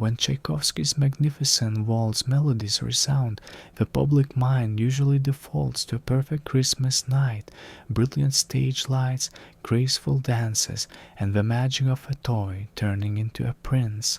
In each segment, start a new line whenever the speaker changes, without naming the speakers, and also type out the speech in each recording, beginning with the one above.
When Tchaikovsky's magnificent waltz melodies resound, the public mind usually defaults to a perfect Christmas night, brilliant stage lights, graceful dances, and the magic of a toy turning into a prince.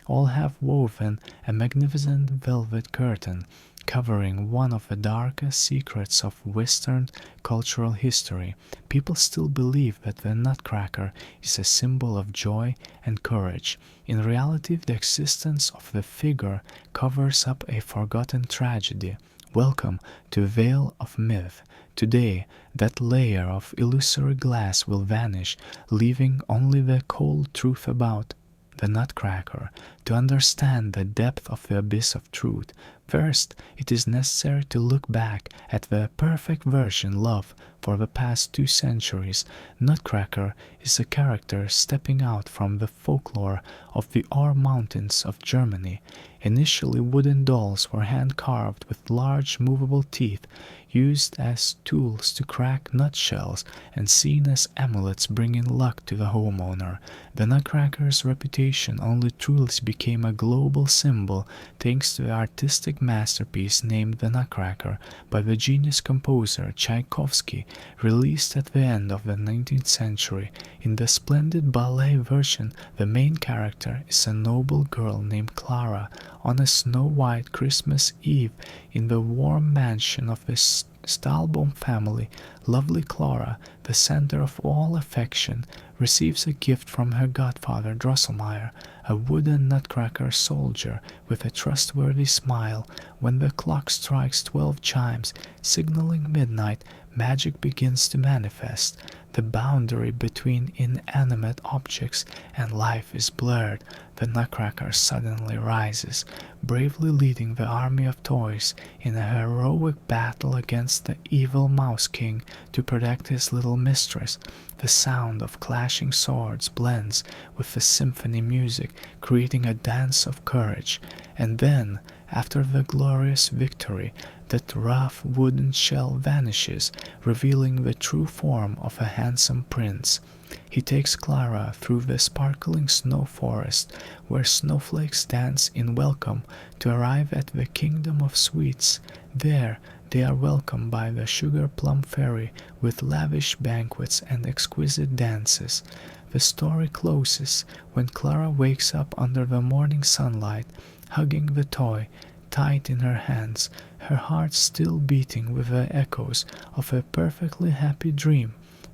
All have woven a magnificent velvet curtain, covering one of the darkest secrets of Western cultural history. People still believe that the Nutcracker is a symbol of joy and courage. In reality, the existence of the figure covers up a forgotten tragedy. Welcome to Veil of Myth. Today, that layer of illusory glass will vanish, leaving only the cold truth about the Nutcracker. To understand the depth of the abyss of truth, first it is necessary to look back at the perfect version loved for the past 2 centuries. Nutcracker is a character stepping out from the folklore of the Ore Mountains of Germany. Initially, wooden dolls were hand-carved with large movable teeth, used as tools to crack nutshells and seen as amulets bringing luck to the homeowner. The Nutcracker's reputation only truly became a global symbol thanks to the artistic masterpiece named The Nutcracker by the genius composer Tchaikovsky, released at the end of the 19th century. In the splendid ballet version, the main character is a noble girl named Clara. On a snow-white Christmas Eve in the warm mansion of the Stahlbaum family, lovely Clara, the center of all affection, receives a gift from her godfather Drosselmeyer, a wooden Nutcracker soldier with a trustworthy smile. When the clock strikes 12 chimes, signaling midnight, magic begins to manifest. The boundary between inanimate objects and life is blurred. The Nutcracker suddenly rises, bravely leading the army of toys in a heroic battle against the evil Mouse King to protect his little mistress. The sound of clashing swords blends with the symphony music, creating a dance of courage. And then, after the glorious victory, that rough wooden shell vanishes, revealing the true form of a handsome prince. He takes Clara through the sparkling snow forest, where snowflakes dance in welcome, to arrive at the kingdom of sweets. There, they are welcomed by the sugar plum fairy with lavish banquets and exquisite dances. The story closes when Clara wakes up under the morning sunlight, hugging the toy tight in her hands, her heart still beating with the echoes of a perfectly happy dream,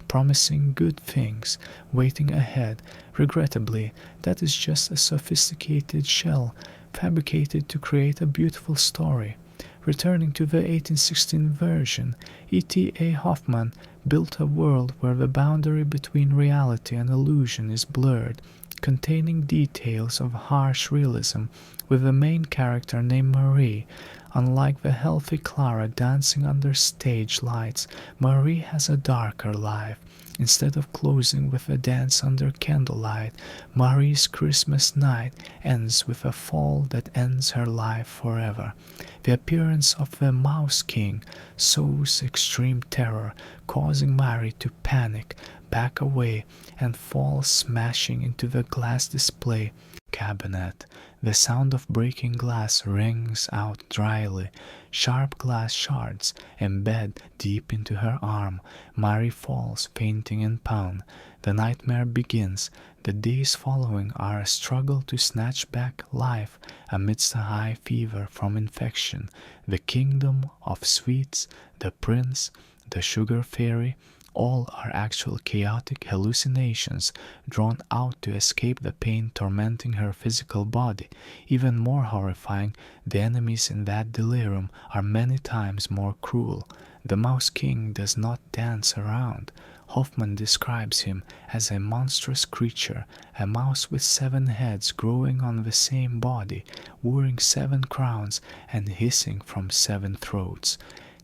promising good things waiting ahead. Regrettably, that is just a sophisticated shell fabricated to create a beautiful story. Returning to the 1816 version, E.T.A. Hoffmann built a world where the boundary between reality and illusion is blurred, containing details of harsh realism, with the main character named Marie. Unlike the healthy Clara dancing under stage lights, Marie has a darker life. Instead of closing with a dance under candlelight, Marie's Christmas night ends with a fall that ends her life forever. The appearance of the Mouse King sows extreme terror, causing Marie to panic, back away, and fall smashing into the glass display cabinet. The sound of breaking glass rings out dryly. Sharp glass shards embed deep into her arm. Marie falls, fainting in pain. The nightmare begins. The days following are a struggle to snatch back life amidst a high fever from infection. The kingdom of sweets, the prince, the sugar fairy, all are actual chaotic hallucinations drawn out to escape the pain tormenting her physical body. Even more horrifying, the enemies in that delirium are many times more cruel. The Mouse King does not dance around. Hoffmann describes him as a monstrous creature, a mouse with 7 heads growing on the same body, wearing 7 crowns and hissing from 7 throats.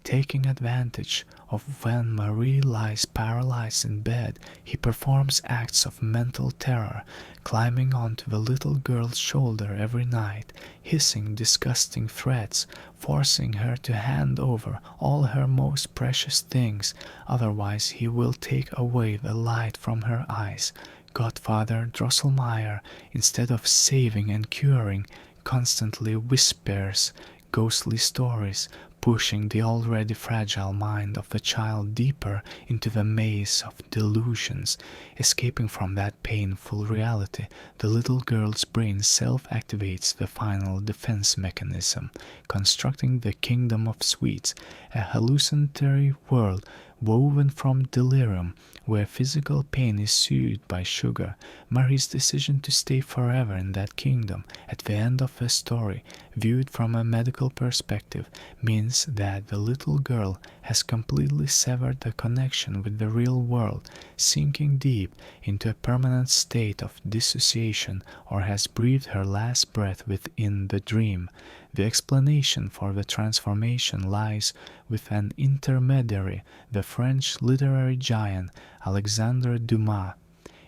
Taking advantage of when Marie lies paralyzed in bed, he performs acts of mental terror, climbing onto the little girl's shoulder every night, hissing disgusting threats, forcing her to hand over all her most precious things, otherwise he will take away the light from her eyes. Godfather Drosselmeyer, instead of saving and curing, constantly whispers ghostly stories, pushing the already fragile mind of the child deeper into the maze of delusions. Escaping from that painful reality, the little girl's brain self-activates the final defense mechanism, constructing the kingdom of sweets, a hallucinatory world woven from delirium, where physical pain is soothed by sugar. Marie's decision to stay forever in that kingdom at the end of the story, viewed from a medical perspective, means that the little girl has completely severed the connection with the real world, sinking deep into a permanent state of dissociation, or has breathed her last breath within the dream. The explanation for the transformation lies with an intermediary, the French literary giant Alexandre Dumas.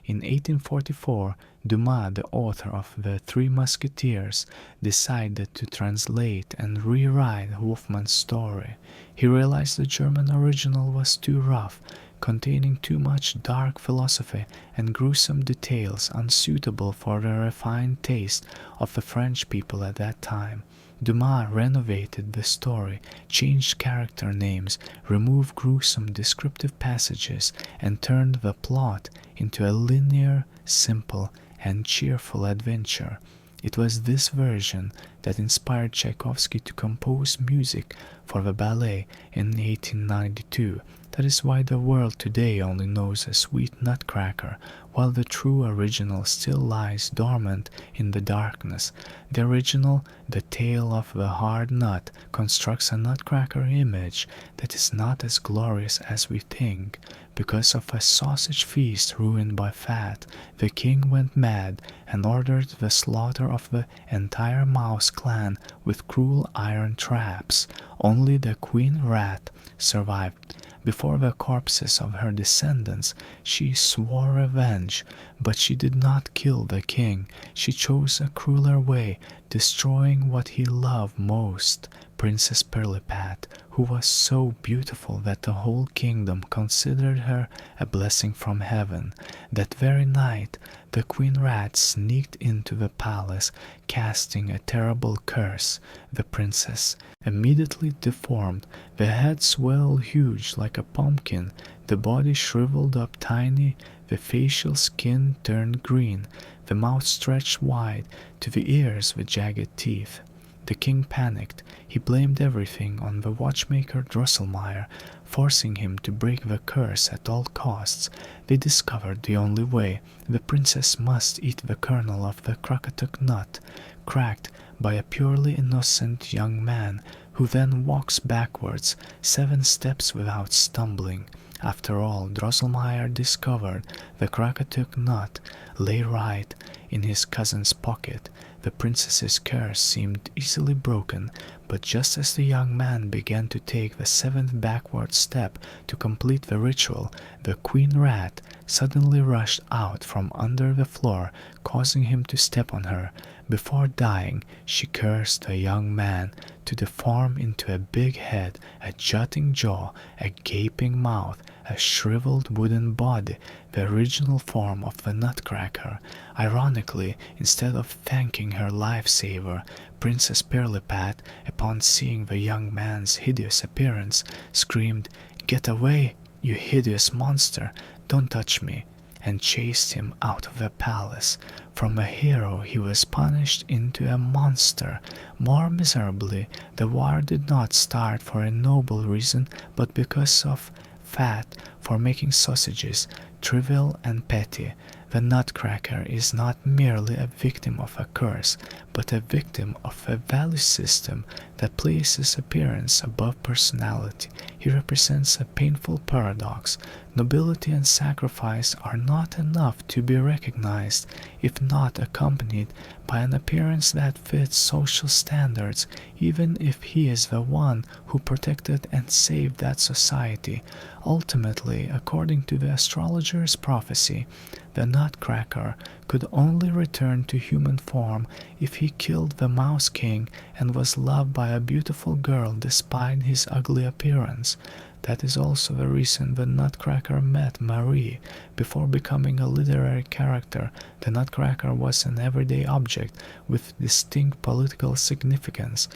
In 1844, Dumas, the author of The Three Musketeers, decided to translate and rewrite Hoffmann's story. He realized the German original was too rough, containing too much dark philosophy and gruesome details unsuitable for the refined taste of the French people at that time. Dumas renovated the story, changed character names, removed gruesome descriptive passages, and turned the plot into a linear, simple, and cheerful adventure. It was this version that inspired Tchaikovsky to compose music for the ballet in 1892. That is why the world today only knows a sweet Nutcracker, while the true original still lies dormant in the darkness. The original, the tale of the hard nut, constructs a Nutcracker image that is not as glorious as we think. Because of a sausage feast ruined by fat, the king went mad and ordered the slaughter of the entire mouse clan with cruel iron traps. Only the queen rat survived. Before the corpses of her descendants, she swore revenge, but she did not kill the king. She chose a crueler way, destroying what he loved most, Princess Pirlipat, who was so beautiful that the whole kingdom considered her a blessing from heaven. That very night, the queen rat sneaked into the palace, casting a terrible curse. The princess, immediately deformed, the head swelled huge like a pumpkin, the body shriveled up tiny, the facial skin turned green, the mouth stretched wide, to the ears with jagged teeth. The king panicked. He blamed everything on the watchmaker Drosselmeyer, forcing him to break the curse at all costs. They discovered the only way. The princess must eat the kernel of the Krakatuk nut, cracked by a purely innocent young man, who then walks backwards 7 steps without stumbling. After all, Drosselmeyer discovered the Krakatuk nut lay right in his cousin's pocket. The princess's curse seemed easily broken, but just as the young man began to take the 7th backward step to complete the ritual, the queen rat suddenly rushed out from under the floor, causing him to step on her. Before dying, she cursed the young man to deform into a big head, a jutting jaw, a gaping mouth, a shriveled wooden body, the original form of the Nutcracker. Ironically, instead of thanking her lifesaver, Princess Pirlipat, upon seeing the young man's hideous appearance, screamed, "Get away, you hideous monster! Don't touch me!" and chased him out of the palace. From a hero he was punished into a monster. More miserably, the war did not start for a noble reason, but because of fat, for making sausages, trivial and petty. The Nutcracker is not merely a victim of a curse, but a victim of a value system that places appearance above personality. He represents a painful paradox. Nobility and sacrifice are not enough to be recognized if not accompanied by an appearance that fits social standards, even if he is the one who protected and saved that society. Ultimately, according to the astrologer's prophecy, the Nutcracker could only return to human form if he killed the Mouse King and was loved by a beautiful girl despite his ugly appearance. That is also the reason the Nutcracker met Marie. Before becoming a literary character, the Nutcracker was an everyday object with distinct political significance.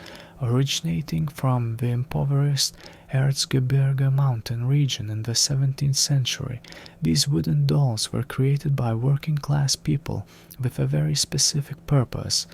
Originating from the impoverished Erzgebirge mountain region in the 17th century, these wooden dolls were created by working-class people with a very specific purpose: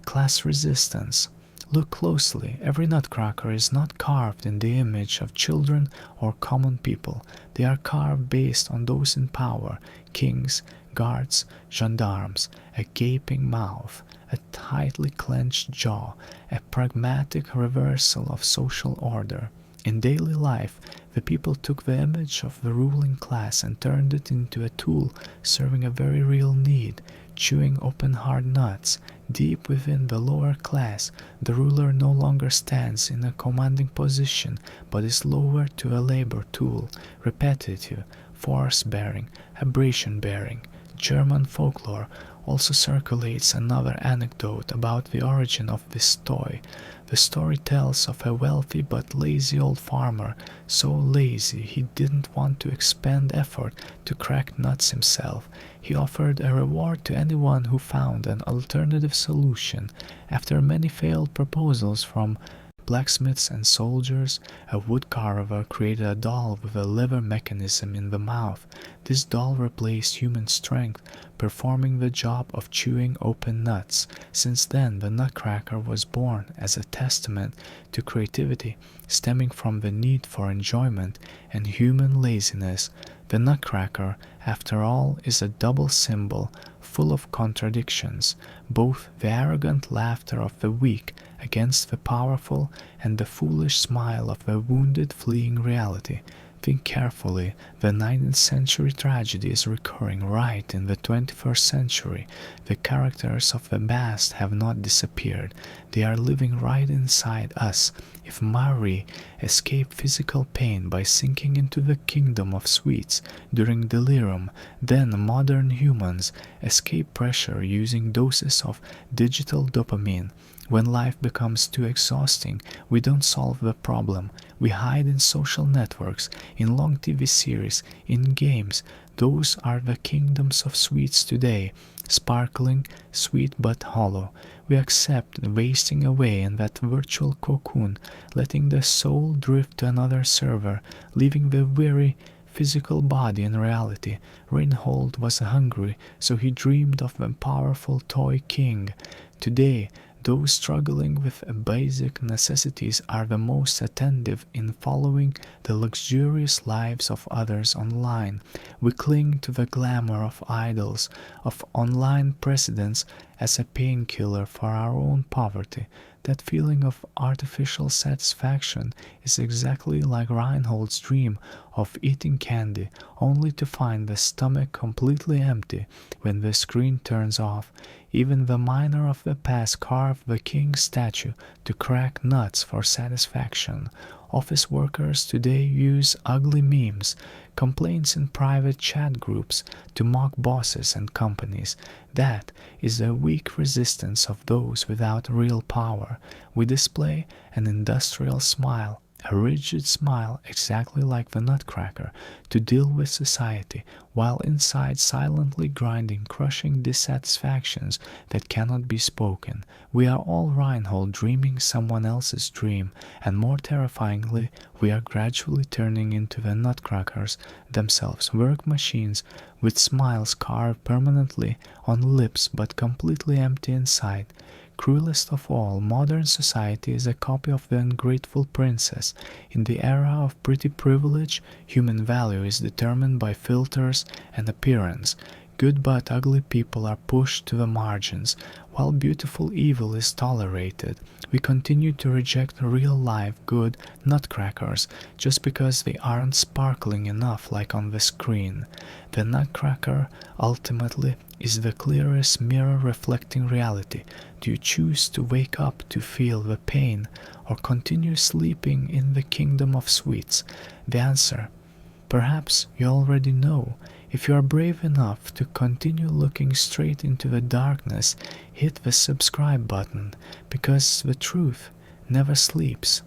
class resistance. Look closely, every nutcracker is not carved in the image of children or common people. They are carved based on those in power: kings, guards, gendarmes, a gaping mouth, a tightly clenched jaw, a pragmatic reversal of social order. In daily life, the people took the image of the ruling class and turned it into a tool serving a very real need: chewing open hard nuts. Deep within the lower class, the ruler no longer stands in a commanding position, but is lowered to a labor tool, repetitive, force-bearing, abrasion-bearing. German folklore also circulates another anecdote about the origin of this toy. The story tells of a wealthy but lazy old farmer, so lazy he didn't want to expend effort to crack nuts himself. He offered a reward to anyone who found an alternative solution. After many failed proposals from blacksmiths and soldiers, a woodcarver created a doll with a lever mechanism in the mouth. This doll replaced human strength, performing the job of chewing open nuts. Since then, the Nutcracker was born as a testament to creativity stemming from the need for enjoyment and human laziness. The Nutcracker, after all, is a double symbol, full of contradictions, both the arrogant laughter of the weak against the powerful and the foolish smile of the wounded fleeing reality. Think carefully, the 19th century tragedy is recurring right in the 21st century. The characters of the past have not disappeared. They are living right inside us. If Marie escaped physical pain by sinking into the kingdom of sweets during delirium, then modern humans escape pressure using doses of digital dopamine. When life becomes too exhausting, we don't solve the problem. We hide in social networks, in long TV series, in games. Those are the kingdoms of sweets today, sparkling, sweet but hollow. We accept wasting away in that virtual cocoon, letting the soul drift to another server, leaving the weary physical body in reality. Reinhold was hungry, so he dreamed of a powerful toy king. Today, those struggling with basic necessities are the most attentive in following the luxurious lives of others online. We cling to the glamour of idols, of online precedents as a painkiller for our own poverty. That feeling of artificial satisfaction is exactly like Reinhold's dream of eating candy, only to find the stomach completely empty when the screen turns off. Even the miner of the past carved the king's statue to crack nuts for satisfaction. Office workers today use ugly memes, complaints in private chat groups to mock bosses and companies. That is the weak resistance of those without real power. We display an industrial smile, a rigid smile exactly like the Nutcracker, to deal with society, while inside silently grinding crushing dissatisfactions that cannot be spoken. We are all Reinhold dreaming someone else's dream, and more terrifyingly, we are gradually turning into the Nutcrackers themselves, work machines with smiles carved permanently on lips but completely empty inside. Cruelest of all, modern society is a copy of the ungrateful princess. In the era of pretty privilege, human value is determined by filters and appearance. Good but ugly people are pushed to the margins, while beautiful evil is tolerated. We continue to reject real-life good nutcrackers just because they aren't sparkling enough like on the screen. The Nutcracker, ultimately, is the clearest mirror reflecting reality. Do you choose to wake up to feel the pain, or continue sleeping in the kingdom of sweets? The answer, perhaps you already know. If you are brave enough to continue looking straight into the darkness, hit the subscribe button, because the truth never sleeps.